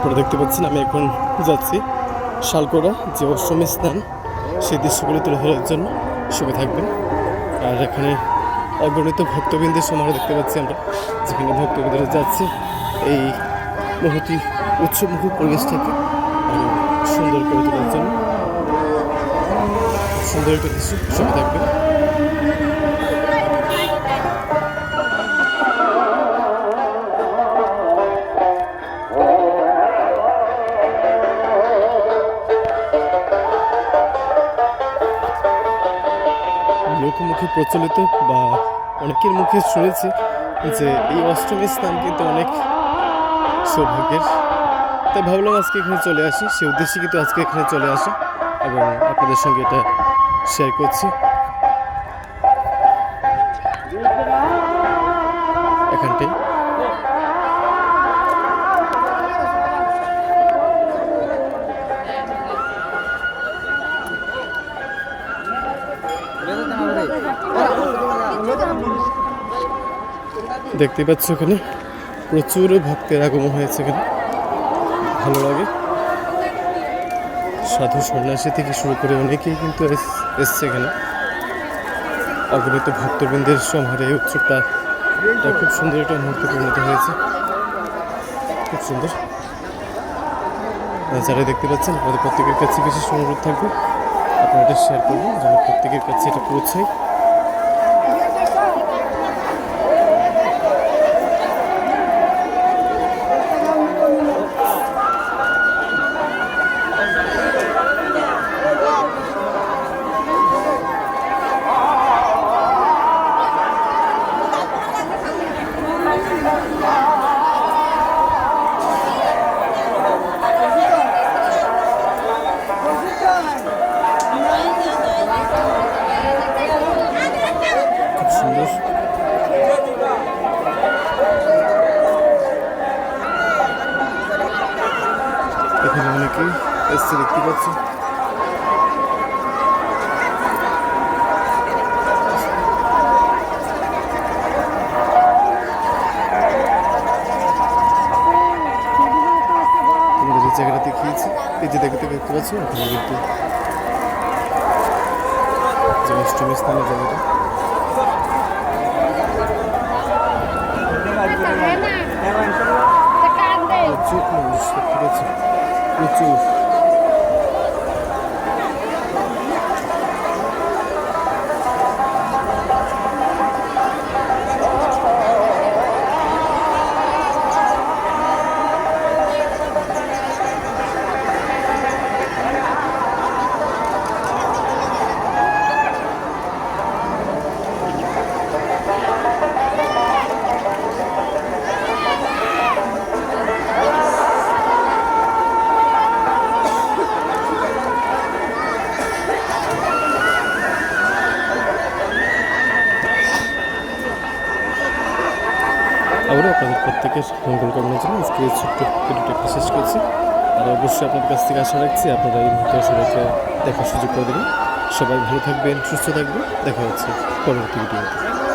আপনারা দেখতে পাচ্ছেন আমি এখন যাচ্ছি শালকোড়া যে অষ্টমী স্নান সেই দৃশ্যগুলো তুলে ধরার জন্য। সঙ্গে থাকবেন। আর এখানে অগণিত ভক্তবৃন্দের সমারোহ দেখতে পাচ্ছি আমরা, যেখানে ভক্তবৃন্দরা যাচ্ছে এই মহতি উৎসবমুখী পরিবেশটাকে আরও সুন্দর করে তোলার জন্য। সুন্দর একটা দৃশ্য, সঙ্গে থাকবেন। লোকমুখে প্রচলিত বা অনেকের মুখে শুনেছি যে এই অষ্টমী স্নান কিন্তু অনেক সৌভাগ্যের, তাই ভাবলাম আজকে এখানে চলে আসি। সে উদ্দেশ্যে কিন্তু আজকে এখানে চলে আসা এবং আপনাদের সঙ্গে এটা শেয়ার করছি। এখানটাই দেখতে পাচ্ছ এখানে প্রচুর ভক্তের আগমন হয়েছে। এখানে ভালো লাগে। সাধু সন্ন্যাসী থেকে শুরু করে অনেকেই কিন্তু এসছে এখানে। অগণিত ভক্তবৃন্দের সমাহারে এই উৎসবটা খুব সুন্দর একটা মুহূর্তে পরিণত হয়েছে। খুব সুন্দর। যারা দেখতে পাচ্ছেন আপনাদের প্রত্যেকের কাছে বিশেষ অনুরোধ থাকবে আপনারা এটা শেয়ার করবেন যেন প্রত্যেকের কাছে এটা পৌঁছায়। এখানে অনেকেই এসছে দেখতে পাচ্ছি। তোমাদের যে জায়গাটা দেখিয়েছি, এই যে দেখতে পাচ্ছ ওখানে কিন্তু যে অষ্টমী স্থানের জায়গাটা প্রচুর মানুষ দেখতে পাচ্ছি, প্রচুর। আবারও আপনাদের প্রত্যেকের মঙ্গল কামনার জন্য আজকে এই ছোট্ট ভিডিওটা একটু শেষ করছি। আর অবশ্যই আপনাদের কাছ থেকে আশা রাখছি আপনারা এই মুহূর্তে সবাইকে দেখার সুযোগ করে দেবেন। সবাই ভালো থাকবেন, সুস্থ থাকবেন। দেখা হচ্ছে পরবর্তী ভিডিওতে।